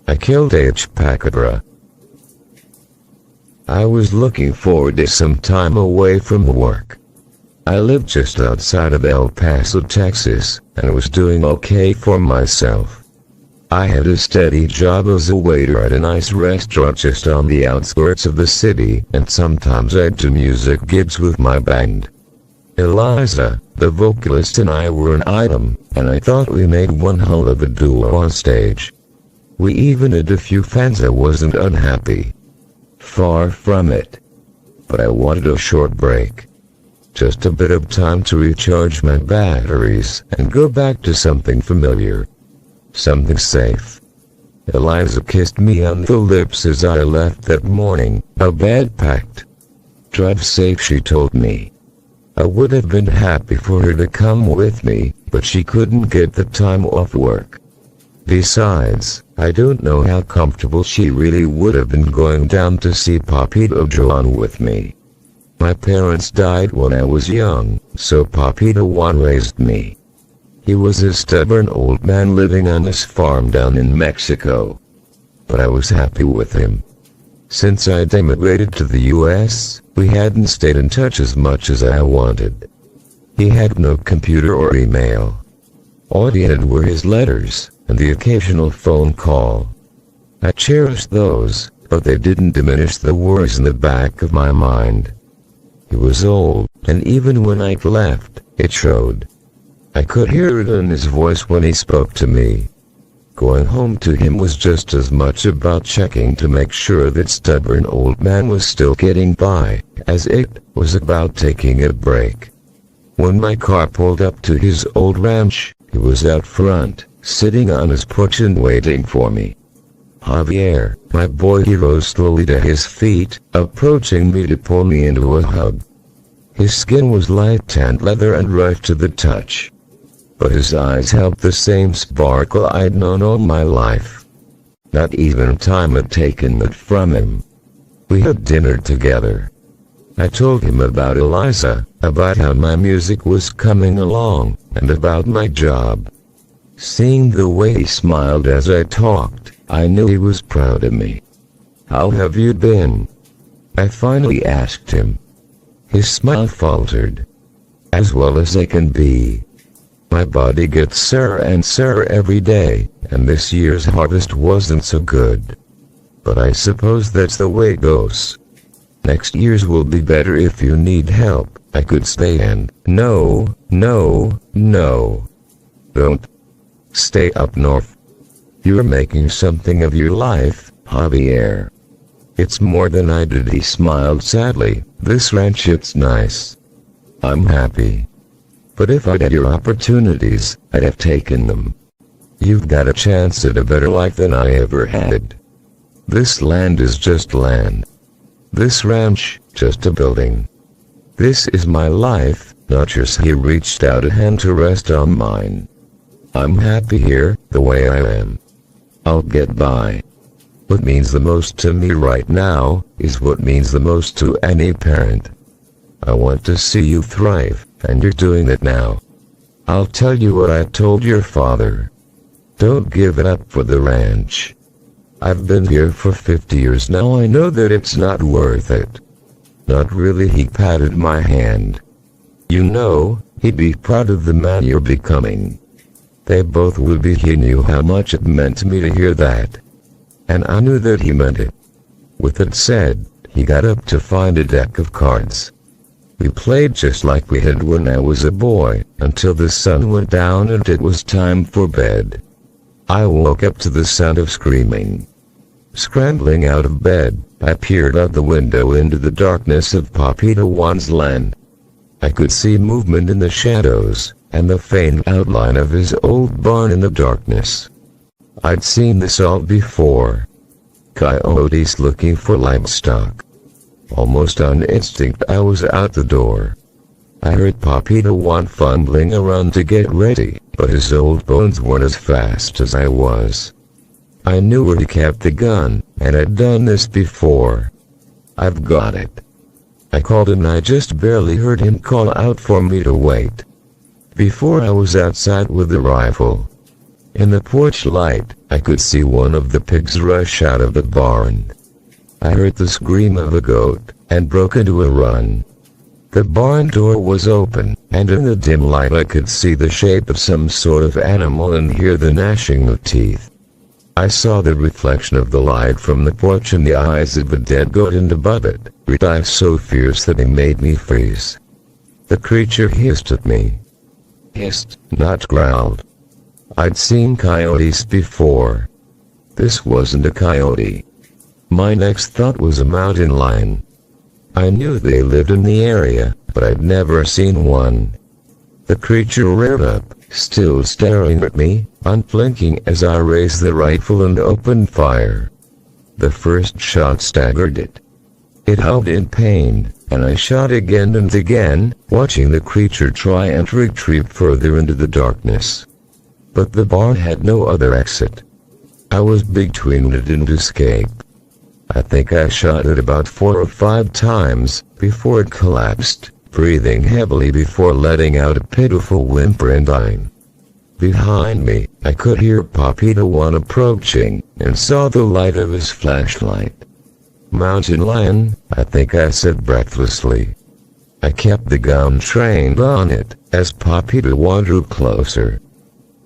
I killed a Chupacabra. I was looking forward to some time away from work. I lived just outside of El Paso, Texas, and was doing okay for myself. I had a steady job as a waiter at a nice restaurant just on the outskirts of the city, and sometimes I'd do music gigs with my band. Eliza, the vocalist, and I were an item, and I thought we made one hell of a duo on stage. We even had a few fans. I wasn't unhappy. Far from it. But I wanted a short break. Just a bit of time to recharge my batteries and go back to something familiar. Something safe. Eliza kissed me on the lips as I left that morning, a bag packed. Drive safe, she told me. I would have been happy for her to come with me, but she couldn't get the time off work. Besides, I don't know how comfortable she really would have been going down to see Papito Juan with me. My parents died when I was young, so Papito Juan raised me. He was a stubborn old man living on his farm down in Mexico. But I was happy with him. Since I'd emigrated to the US, we hadn't stayed in touch as much as I wanted. He had no computer or email. All he had were his letters, and the occasional phone call. I cherished those, but they didn't diminish the worries in the back of my mind. He was old, and even when I left, it showed. I could hear it in his voice when he spoke to me. Going home to him was just as much about checking to make sure that stubborn old man was still getting by, as it was about taking a break. When my car pulled up to his old ranch, he was out front, sitting on his porch and waiting for me. Javier, my boy. He rose slowly to his feet, approaching me to pull me into a hug. His skin was light tanned leather and rough to the touch. But his eyes held the same sparkle I'd known all my life. Not even time had taken that from him. We had dinner together. I told him about Eliza, about how my music was coming along, and about my job. Seeing the way he smiled as I talked, I knew he was proud of me. "How have you been?" I finally asked him. His smile faltered. "As well as I can be. My body gets sore and sore every day, and this year's harvest wasn't so good. But I suppose that's the way it goes. Next year's will be better. If you need help, I could stay and..." No. Don't. Stay up north. You're making something of your life, Javier. It's more than I did. He smiled sadly. This ranch, it's nice. I'm happy. But if I'd had your opportunities, I'd have taken them. You've got a chance at a better life than I ever had. This land is just land. This ranch, just a building. This is my life, not yours." He reached out a hand to rest on mine. "I'm happy here, the way I am. I'll get by. What means the most to me right now, is what means the most to any parent. I want to see you thrive, and you're doing that now. I'll tell you what I told your father. Don't give it up for the ranch. I've been here for 50 years now. I know that it's not worth it." "Not really." He patted my hand. "You know, he'd be proud of the man you're becoming." They both would be. He knew how much it meant to me to hear that. And I knew that he meant it. With it said, he got up to find a deck of cards. We played just like we had when I was a boy, until the sun went down and it was time for bed. I woke up to the sound of screaming. Scrambling out of bed, I peered out the window into the darkness of Papito Juan's land. I could see movement in the shadows, and the faint outline of his old barn in the darkness. I'd seen this all before. Coyotes looking for livestock. Almost on instinct I was out the door. I heard Papito Juan fumbling around to get ready, but his old bones weren't as fast as I was. I knew where he kept the gun, and I'd done this before. "I've got it." I called and I just barely heard him call out for me to wait. Before I was outside with the rifle. In the porch light, I could see one of the pigs rush out of the barn. I heard the scream of a goat, and broke into a run. The barn door was open, and in the dim light I could see the shape of some sort of animal and hear the gnashing of teeth. I saw the reflection of the light from the porch in the eyes of a dead goat and above it, with eyes so fierce that they made me freeze. The creature hissed at me. Hissed, not growled. I'd seen coyotes before. This wasn't a coyote. My next thought was a mountain lion. I knew they lived in the area, but I'd never seen one. The creature reared up, still staring at me, unblinking as I raised the rifle and opened fire. The first shot staggered it. It howled in pain, and I shot again and again, watching the creature try and retreat further into the darkness. But the barn had no other exit. I was between it and escape. I think I shot it about 4 or 5 times, before it collapsed, breathing heavily before letting out a pitiful whimper and dying. Behind me, I could hear Papi the One approaching, and saw the light of his flashlight. "Mountain lion," I think I said breathlessly. I kept the gun trained on it, as Papi the One drew closer.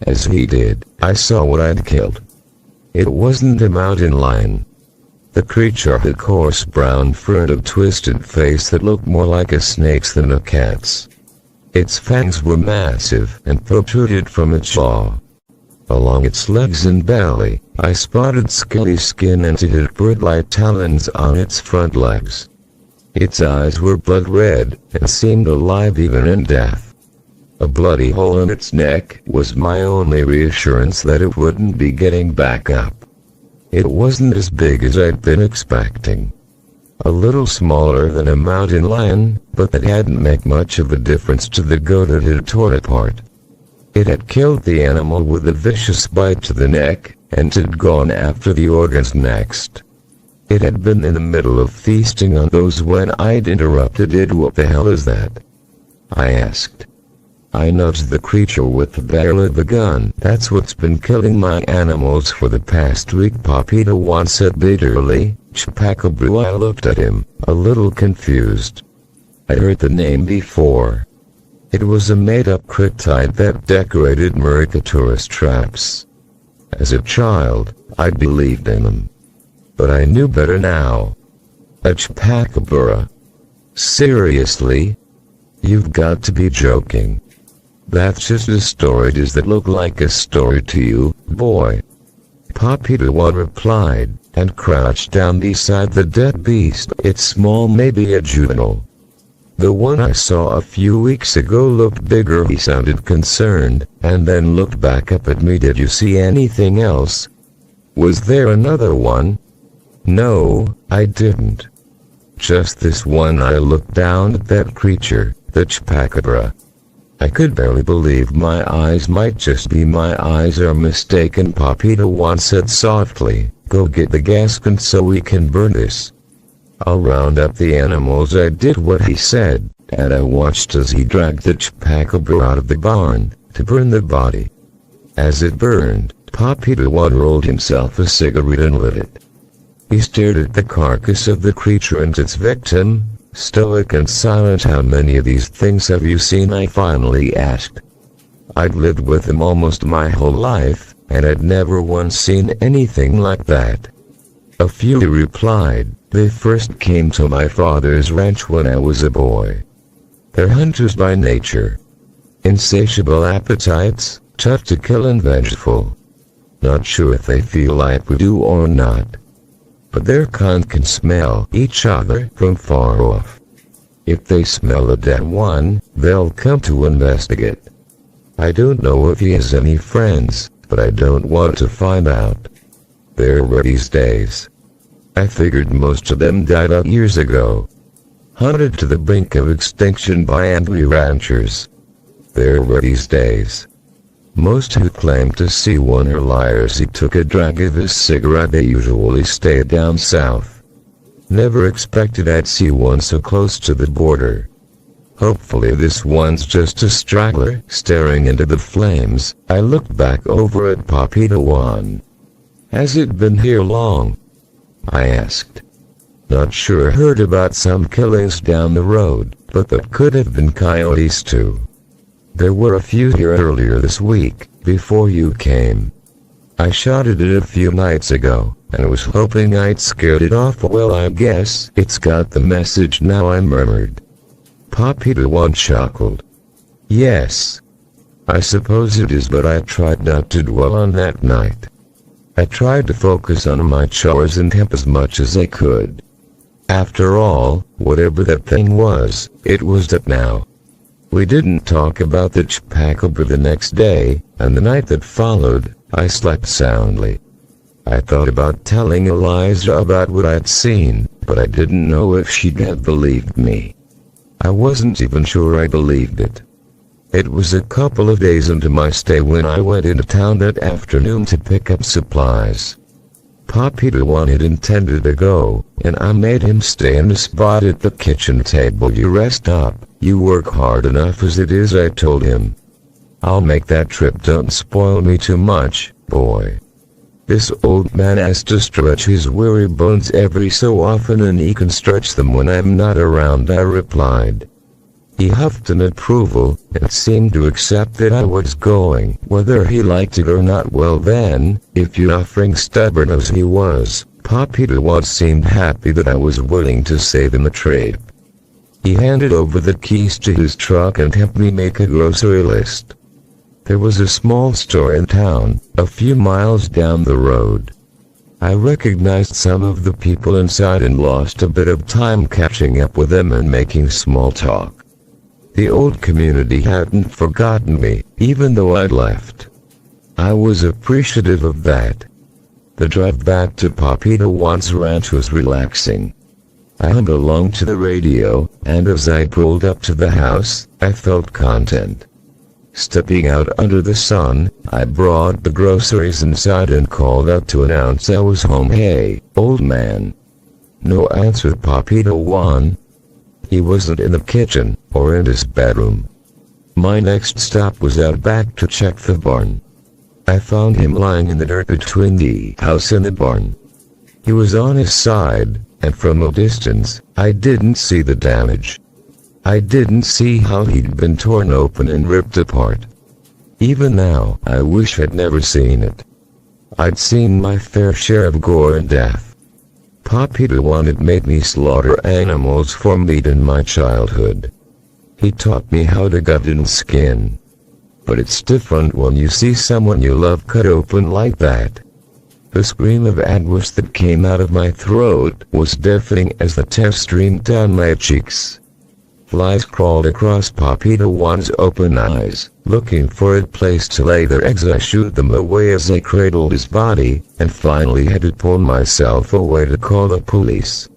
As he did, I saw what I'd killed. It wasn't a mountain lion. The creature had coarse brown fur and a twisted face that looked more like a snake's than a cat's. Its fangs were massive and protruded from its jaw. Along its legs and belly, I spotted scaly skin and it had bird-like talons on its front legs. Its eyes were blood red and seemed alive even in death. A bloody hole in its neck was my only reassurance that it wouldn't be getting back up. It wasn't as big as I'd been expecting. A little smaller than a mountain lion, but that hadn't made much of a difference to the goat it had torn apart. It had killed the animal with a vicious bite to the neck, and had gone after the organs next. It had been in the middle of feasting on those when I'd interrupted it. "What the hell is that?" I asked. I nudged the creature with the barrel of the gun. "That's what's been killing my animals for the past week," Papi the One said bitterly. "Chupacabra." I looked at him, a little confused. I'd heard the name before. It was a made-up cryptid that decorated America tourist traps. As a child, I'd believed in them. But I knew better now. A Chupacabra? Seriously? You've got to be joking. That's just a story. Does that look like a story to you, boy? Papi the One replied, and crouched down beside the dead beast. "It's small, maybe a juvenile. The one I saw a few weeks ago looked bigger." He sounded concerned, and then looked back up at me. "Did you see anything else? Was there another one?" "No, I didn't. Just this one." I looked down at that creature, the Chupacabra. I could barely believe my eyes. "Might just be my eyes are mistaken," Papi the One said softly. "Go get the gas can so we can burn this. I'll round up the animals." I did what he said, and I watched as he dragged the Chupacabra out of the barn, to burn the body. As it burned, Papi the One rolled himself a cigarette and lit it. He stared at the carcass of the creature and its victim, stoic and silent. "How many of these things have you seen?" I finally asked. I'd lived with them almost my whole life, and I'd never once seen anything like that. "A few," he replied. "They first came to my father's ranch when I was a boy. They're hunters by nature. Insatiable appetites, tough to kill and vengeful. Not sure if they feel like we do or not. But their kind can smell each other from far off. If they smell a dead one, they'll come to investigate. I don't know if he has any friends, but I don't want to find out. They're rare these days. I figured most of them died out years ago. Hunted to the brink of extinction by angry ranchers. They're rare these days. Most who claim to see one are liars." He took a drag of his cigarette. "They usually stay down south. Never expected I'd see one so close to the border." Hopefully this one's just a straggler. Staring into the flames, I looked back over at Papito Juan. Has it been here long? I asked. Not sure. Heard about some killings down the road, but that could have been coyotes too. There were a few here earlier this week, before you came. I shot it a few nights ago, and was hoping I'd scared it off. Well, I guess it's got the message now, I murmured. Papito Juan chuckled. Yes. I suppose it is, but I tried not to dwell on that night. I tried to focus on my chores and help as much as I could. After all, whatever that thing was, it was that now. We didn't talk about the Chupacabra the next day, and the night that followed, I slept soundly. I thought about telling Eliza about what I'd seen, but I didn't know if she'd have believed me. I wasn't even sure I believed it. It was a couple of days into my stay when I went into town that afternoon to pick up supplies. Papito Juan had intended to go, and I made him stay in a spot at the kitchen table. You rest up, you work hard enough as it is, I told him. I'll make that trip, don't spoil me too much, boy. This old man has to stretch his weary bones every so often, and he can stretch them when I'm not around, I replied. He huffed in approval, and seemed to accept that I was going, whether he liked it or not. Well then, if you're offering stubborn as he was, Papito Juan seemed happy that I was willing to save him a trip. He handed over the keys to his truck and helped me make a grocery list. There was a small store in town, a few miles down the road. I recognized some of the people inside and lost a bit of time catching up with them and making small talk. The old community hadn't forgotten me, even though I'd left. I was appreciative of that. The drive back to Papito Juan's ranch was relaxing. I hummed along to the radio, and as I pulled up to the house, I felt content. Stepping out under the sun, I brought the groceries inside and called out to announce I was home. Hey, old man. No answer. Papito Juan. He wasn't in the kitchen, or in his bedroom. My next stop was out back to check the barn. I found him lying in the dirt between the house and the barn. He was on his side, and from a distance, I didn't see the damage. I didn't see how he'd been torn open and ripped apart. Even now, I wish I'd never seen it. I'd seen my fair share of gore and death. Papito Juan had made me slaughter animals for meat in my childhood. He taught me how to gut and skin. But it's different when you see someone you love cut open like that. The scream of anguish that came out of my throat was deafening as the tears streamed down my cheeks. Flies crawled across Papito Juan's open eyes, looking for a place to lay their eggs. I shooed them away as I cradled his body, and finally had to pull myself away to call the police.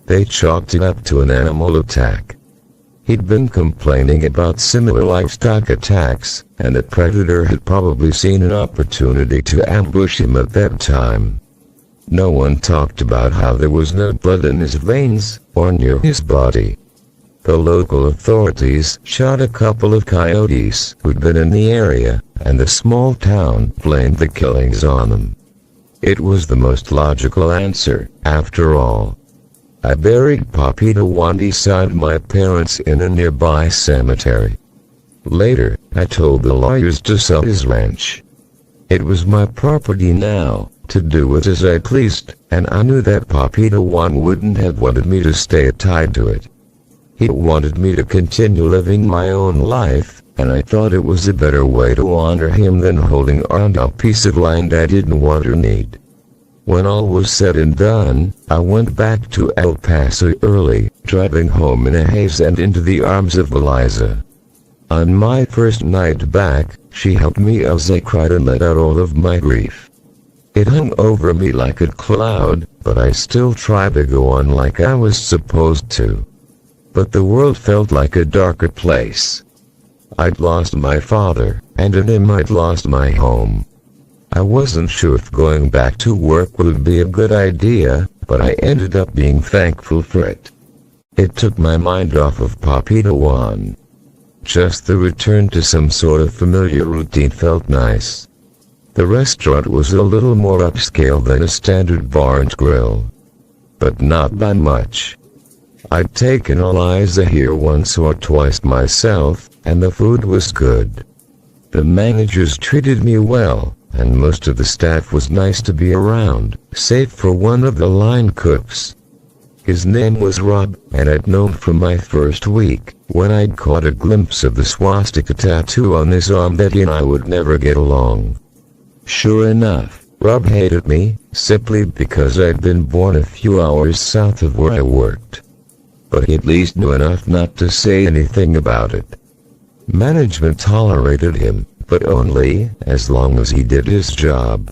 They chalked it up to an animal attack. He'd been complaining about similar livestock attacks, and the predator had probably seen an opportunity to ambush him at that time. No one talked about how there was no blood in his veins, or near his body. The local authorities shot a couple of coyotes who'd been in the area, and the small town blamed the killings on them. It was the most logical answer, after all. I buried Papito Juan beside my parents in a nearby cemetery. Later, I told the lawyers to sell his ranch. It was my property now, to do with as I pleased, and I knew that Papito Juan wouldn't have wanted me to stay tied to it. He wanted me to continue living my own life, and I thought it was a better way to honor him than holding on to a piece of land I didn't want or need. When all was said and done, I went back to El Paso early, driving home in a haze and into the arms of Eliza. On my first night back, she helped me as I cried and let out all of my grief. It hung over me like a cloud, but I still tried to go on like I was supposed to. But the world felt like a darker place. I'd lost my father, and in him I'd lost my home. I wasn't sure if going back to work would be a good idea, but I ended up being thankful for it. It took my mind off of Papito Juan. Just the return to some sort of familiar routine felt nice. The restaurant was a little more upscale than a standard bar and grill, but not by much. I'd taken Eliza here once or twice myself, and the food was good. The managers treated me well, and most of the staff was nice to be around, save for one of the line cooks. His name was Rob, and I'd known from my first week, when I'd caught a glimpse of the swastika tattoo on his arm, that he and I would never get along. Sure enough, Rob hated me, simply because I'd been born a few hours south of where I worked. But he at least knew enough not to say anything about it. Management tolerated him, but only as long as he did his job.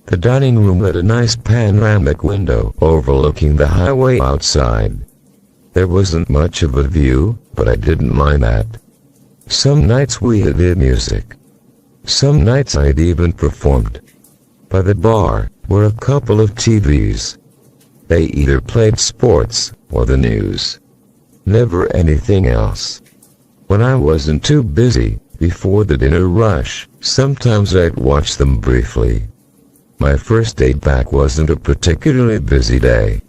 The dining room had a nice panoramic window overlooking the highway outside. There wasn't much of a view, but I didn't mind that. Some nights we had music. Some nights I'd even performed. By the bar were a couple of TVs. They either played sports or the news. Never anything else. When I wasn't too busy, before the dinner rush, sometimes I'd watch them briefly. My first day back wasn't a particularly busy day.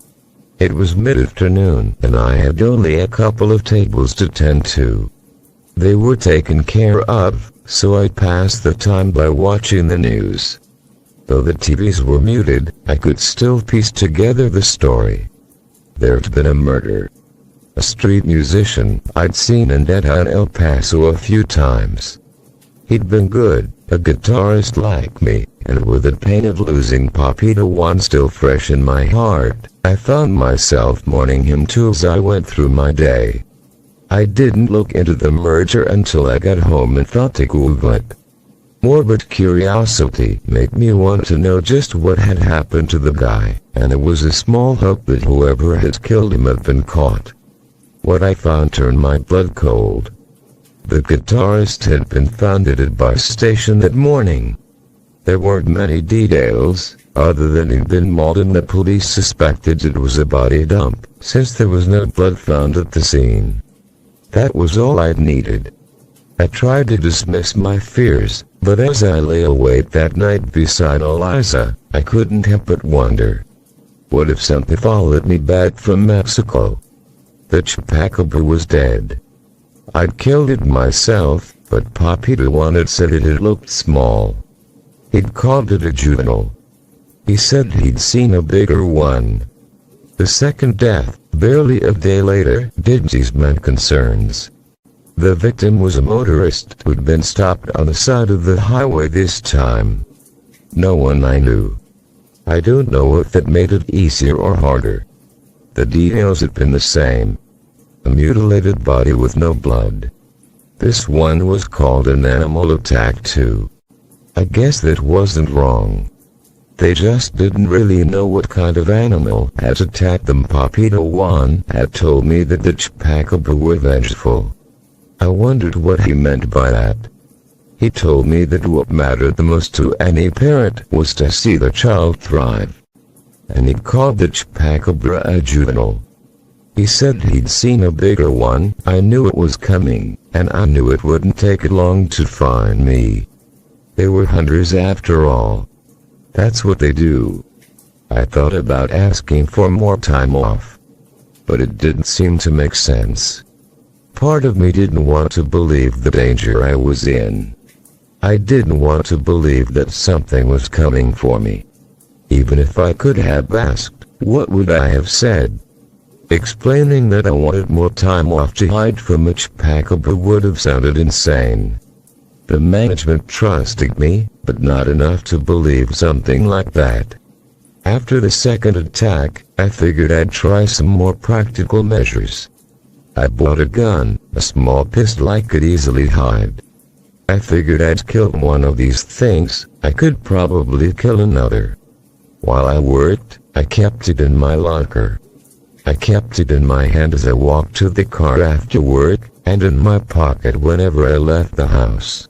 It was mid-afternoon, and I had only a couple of tables to tend to. They were taken care of, so I passed the time by watching the news. Though the TVs were muted, I could still piece together the story. There'd been a murder. A street musician I'd seen in downtown El Paso a few times. He'd been good, a guitarist like me, and with the pain of losing Papito Juan still fresh in my heart, I found myself mourning him too as I went through my day. I didn't look into the merger until I got home and thought to Google it. Morbid curiosity made me want to know just what had happened to the guy, and it was a small hope that whoever had killed him had been caught. What I found turned my blood cold. The guitarist had been found at a bus station that morning. There weren't many details, other than he'd been mauled, and the police suspected it was a body dump, since there was no blood found at the scene. That was all I'd needed. I tried to dismiss my fears, but as I lay awake that night beside Eliza, I couldn't help but wonder. What if something followed me back from Mexico? The Chupacabra was dead. I'd killed it myself, but Papito Juan had said it had looked small. He'd called it a juvenile. He said he'd seen a bigger one. The second death, barely a day later, didn't ease my concerns. The victim was a motorist who'd been stopped on the side of the highway this time. No one I knew. I don't know if that made it easier or harder. The details had been the same. A mutilated body with no blood. This one was called an animal attack too. I guess that wasn't wrong. They just didn't really know what kind of animal had attacked them. Papito Juan had told me that the Chupacabra were vengeful. I wondered what he meant by that. He told me that what mattered the most to any parent was to see the child thrive. And he called the Chupacabra a juvenile. He said he'd seen a bigger one. I knew it was coming, and I knew it wouldn't take long to find me. They were hunters after all. That's what they do. I thought about asking for more time off, but it didn't seem to make sense. Part of me didn't want to believe the danger I was in. I didn't want to believe that something was coming for me. Even if I could have asked, what would I have said? Explaining that I wanted more time off to hide from a Chupacabra would have sounded insane. The management trusted me, but not enough to believe something like that. After the second attack, I figured I'd try some more practical measures. I bought a gun, a small pistol I could easily hide. I figured I'd kill one of these things, I could probably kill another. While I worked, I kept it in my locker. I kept it in my hand as I walked to the car after work, and in my pocket whenever I left the house.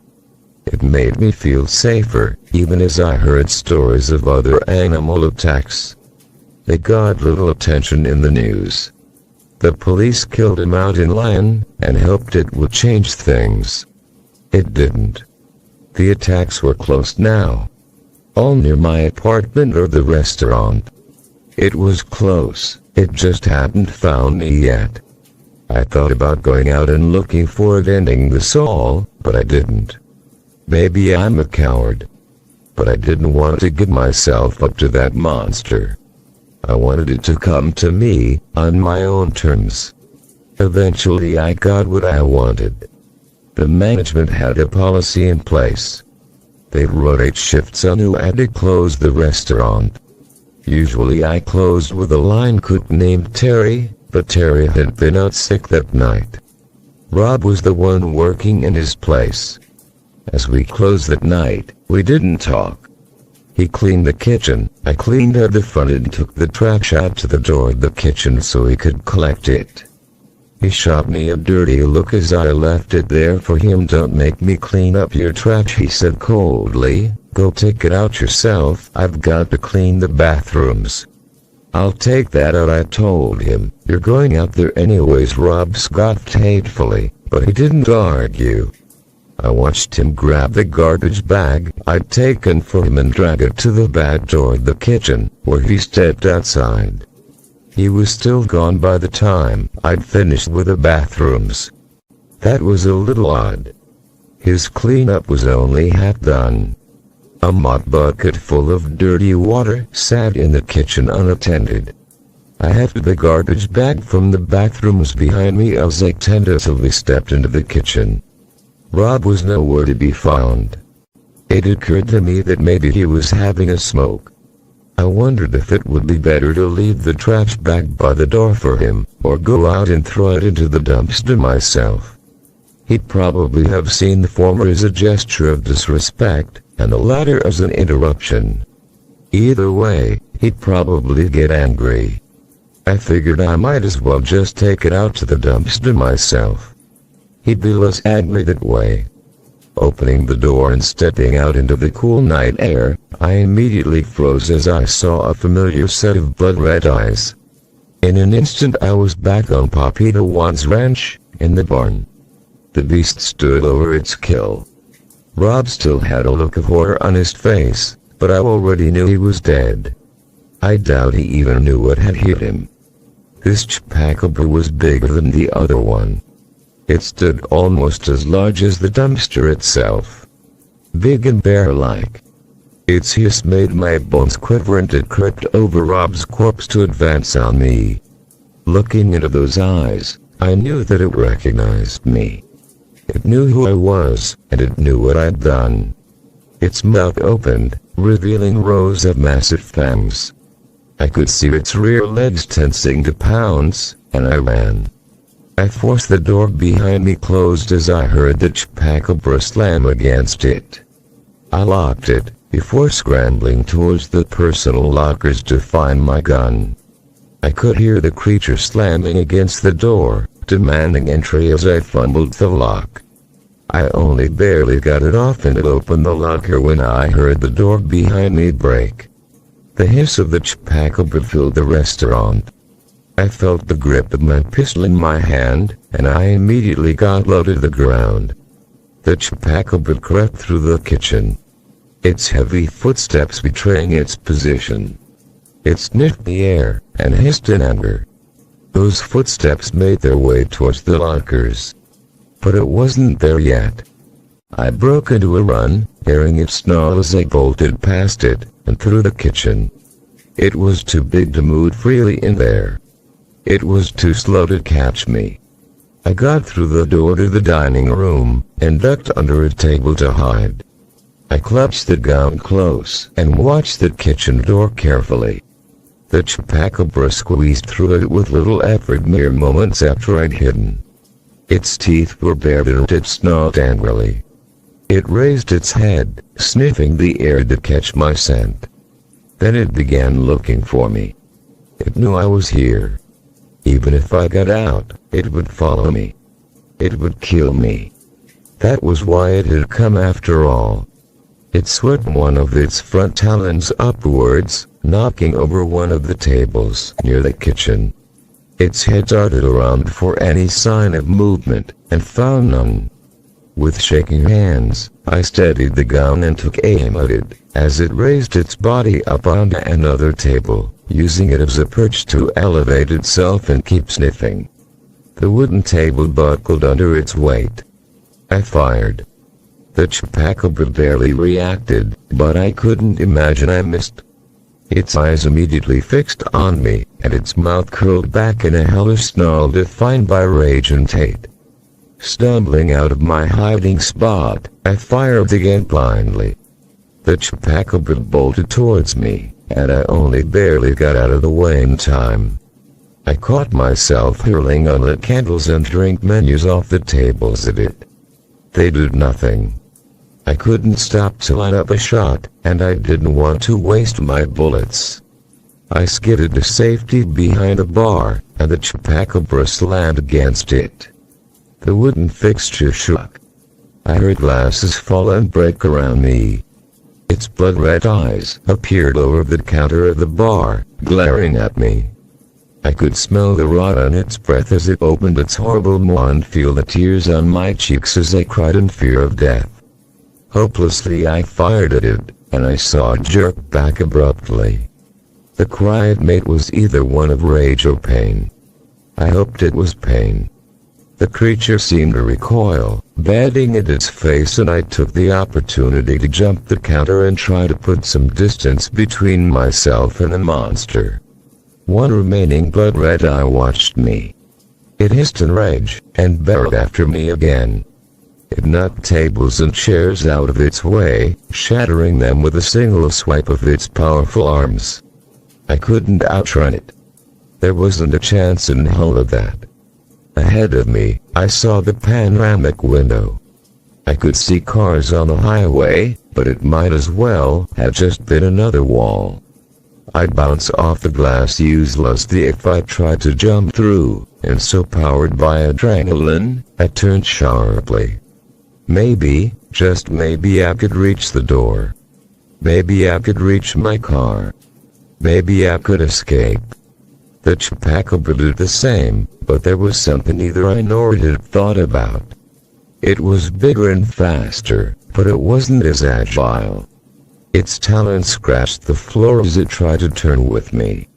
It made me feel safer, even as I heard stories of other animal attacks. They got little attention in the news. The police killed him out in line, and hoped it would change things. It didn't. The attacks were closed now. All near my apartment or the restaurant. It was close, it just hadn't found me yet. I thought about going out and looking for it ending this all, but I didn't. Maybe I'm a coward. But I didn't want to give myself up to that monster. I wanted it to come to me, on my own terms. Eventually I got what I wanted. The management had a policy in place. They'd rotate shifts on who had to close the restaurant. Usually I closed with a line cook named Terry, but Terry had been out sick that night. Rob was the one working in his place. As we closed that night, we didn't talk. He cleaned the kitchen, I cleaned out the front and took the trash out to the door of the kitchen so he could collect it. He shot me a dirty look as I left it there for him. "Don't make me clean up your trash," he said coldly. "Go take it out yourself. I've got to clean the bathrooms." "I'll take that out," I told him. "You're going out there anyways." Rob scoffed hatefully, but he didn't argue. I watched him grab the garbage bag I'd taken for him and drag it to the back door of the kitchen, where he stepped outside. He was still gone by the time I'd finished with the bathrooms. That was a little odd. His cleanup was only half done. A mop bucket full of dirty water sat in the kitchen unattended. I hefted the garbage bag from the bathrooms behind me as I tentatively stepped into the kitchen. Rob was nowhere to be found. It occurred to me that maybe he was having a smoke. I wondered if it would be better to leave the trash bag by the door for him, or go out and throw it into the dumpster myself. He'd probably have seen the former as a gesture of disrespect, and the latter as an interruption. Either way, he'd probably get angry. I figured I might as well just take it out to the dumpster myself. He'd be less angry that way. Opening the door and stepping out into the cool night air, I immediately froze as I saw a familiar set of blood-red eyes. In an instant I was back on Papito Juan's ranch, in the barn. The beast stood over its kill. Rob still had a look of horror on his face, but I already knew he was dead. I doubt he even knew what had hit him. This Chupacabra was bigger than the other one. It stood almost as large as the dumpster itself. Big and bear-like. Its hiss made my bones quiver, and it crept over Rob's corpse to advance on me. Looking into those eyes, I knew that it recognized me. It knew who I was, and it knew what I'd done. Its mouth opened, revealing rows of massive fangs. I could see its rear legs tensing to pounce, and I ran. I forced the door behind me closed as I heard the Chupacabra slam against it. I locked it, before scrambling towards the personal lockers to find my gun. I could hear the creature slamming against the door, demanding entry as I fumbled the lock. I only barely got it off and opened the locker when I heard the door behind me break. The hiss of the Chupacabra filled the restaurant. I felt the grip of my pistol in my hand, and I immediately got low to the ground. The Chupacabra crept through the kitchen. Its heavy footsteps betraying its position. It sniffed the air, and hissed in anger. Those footsteps made their way towards the lockers. But it wasn't there yet. I broke into a run, hearing it snarl as I bolted past it, and through the kitchen. It was too big to move freely in there. It was too slow to catch me. I got through the door to the dining room, and ducked under a table to hide. I clutched the gun close, and watched the kitchen door carefully. The Chupacabra squeezed through it with little effort mere moments after I'd hidden. Its teeth were bared and it snarled angrily. It raised its head, sniffing the air to catch my scent. Then it began looking for me. It knew I was here. Even if I got out, it would follow me. It would kill me. That was why it had come after all. It swept one of its front talons upwards, knocking over one of the tables near the kitchen. Its head darted around for any sign of movement, and found none. With shaking hands, I steadied the gun and took aim at it, as it raised its body up onto another table, using it as a perch to elevate itself and keep sniffing. The wooden table buckled under its weight. I fired. The Chupacabra barely reacted, but I couldn't imagine I missed. Its eyes immediately fixed on me, and its mouth curled back in a hellish snarl defined by rage and hate. Stumbling out of my hiding spot, I fired again blindly. The Chupacabra bolted towards me, and I only barely got out of the way in time. I caught myself hurling unlit candles and drink menus off the tables at it. They did nothing. I couldn't stop to line up a shot, and I didn't want to waste my bullets. I skidded to safety behind a bar, and the Chupacabra slammed against it. The wooden fixture shook. I heard glasses fall and break around me. Its blood-red eyes appeared over the counter of the bar, glaring at me. I could smell the rot on its breath as it opened its horrible maw and feel the tears on my cheeks as I cried in fear of death. Hopelessly I fired at it, and I saw it jerk back abruptly. The cry it made was either one of rage or pain. I hoped it was pain. The creature seemed to recoil, batting at its face, and I took the opportunity to jump the counter and try to put some distance between myself and the monster. One remaining blood-red eye watched me. It hissed in rage, and barreled after me again. It knocked tables and chairs out of its way, shattering them with a single swipe of its powerful arms. I couldn't outrun it. There wasn't a chance in hell of that. Ahead of me, I saw the panoramic window. I could see cars on the highway, but it might as well have just been another wall. I'd bounce off the glass uselessly if I tried to jump through, and so powered by adrenaline, I turned sharply. Maybe, just maybe I could reach the door. Maybe I could reach my car. Maybe I could escape. The Chupacabra did the same, but there was something neither I nor it had thought about. It was bigger and faster, but it wasn't as agile. Its talons scratched the floor as it tried to turn with me.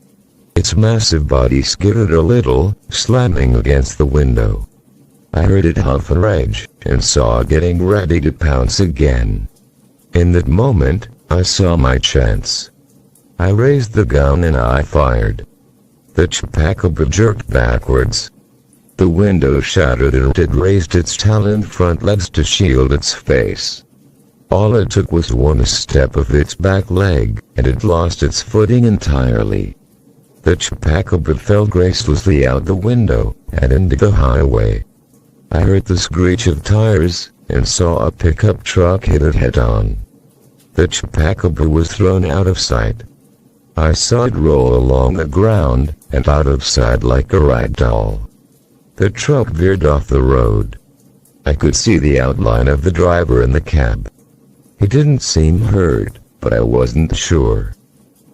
Its massive body skidded a little, slamming against the window. I heard it huff and rage, and saw it getting ready to pounce again. In that moment, I saw my chance. I raised the gun and I fired. The Chupacabra jerked backwards. The window shattered and it raised its taloned front legs to shield its face. All it took was one step of its back leg, and it lost its footing entirely. The Chupacabra fell gracefully out the window, and into the highway. I heard the screech of tires, and saw a pickup truck hit it head-on. The Chupacabra was thrown out of sight. I saw it roll along the ground, and out of sight like a rag doll. The truck veered off the road. I could see the outline of the driver in the cab. He didn't seem hurt, but I wasn't sure.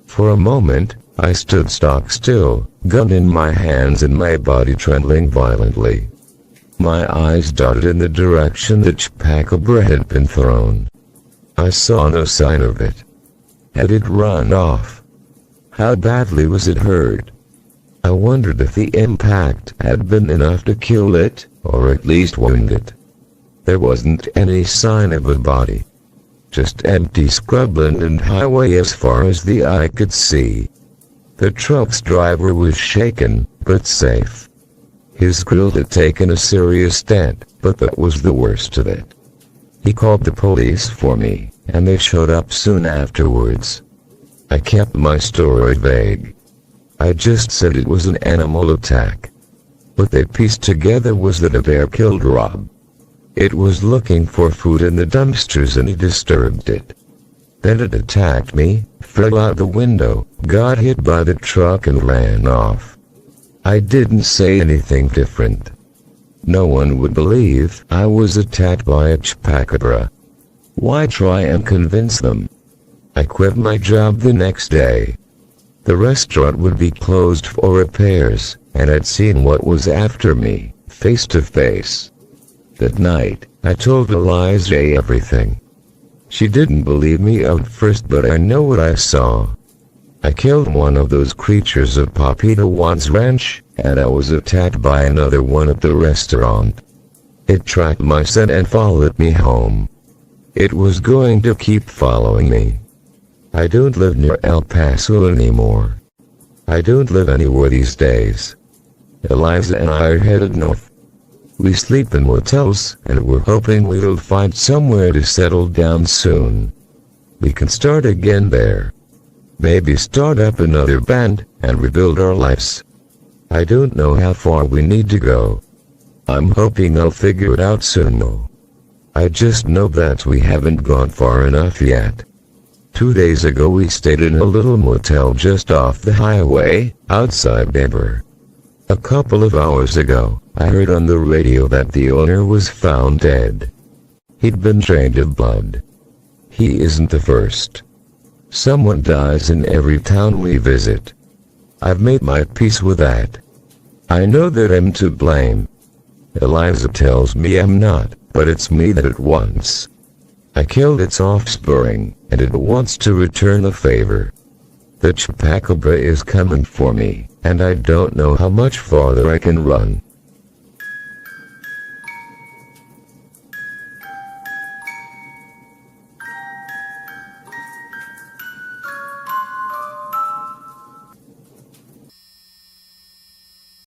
For a moment, I stood stock still, gun in my hands and my body trembling violently. My eyes darted in the direction the Chupacabra had been thrown. I saw no sign of it. Had it run off? How badly was it hurt? I wondered if the impact had been enough to kill it, or at least wound it. There wasn't any sign of a body. Just empty scrubland and highway as far as the eye could see. The truck's driver was shaken, but safe. His grill had taken a serious dent, but that was the worst of it. He called the police for me, and they showed up soon afterwards. I kept my story vague. I just said it was an animal attack. What they pieced together was that a bear killed Rob. It was looking for food in the dumpsters and he disturbed it. Then it attacked me, fell out the window, got hit by the truck and ran off. I didn't say anything different. No one would believe I was attacked by a Chupacabra. Why try and convince them? I quit my job the next day. The restaurant would be closed for repairs, and I'd seen what was after me, face to face. That night, I told Eliza everything. She didn't believe me at first, but I know what I saw. I killed one of those creatures at Papito Juan's ranch, and I was attacked by another one at the restaurant. It tracked my scent and followed me home. It was going to keep following me. I don't live near El Paso anymore. I don't live anywhere these days. Eliza and I are headed north. We sleep in motels, and we're hoping we'll find somewhere to settle down soon. We can start again there. Maybe start up another band, and rebuild our lives. I don't know how far we need to go. I'm hoping I'll figure it out soon though. I just know that we haven't gone far enough yet. 2 days ago we stayed in a little motel just off the highway, outside Denver. A couple of hours ago, I heard on the radio that the owner was found dead. He'd been drained of blood. He isn't the first. Someone dies in every town we visit. I've made my peace with that. I know that I'm to blame. Eliza tells me I'm not, but it's me that it wants. I killed its offspring, and it wants to return the favor. The Chupacabra is coming for me, and I don't know how much farther I can run.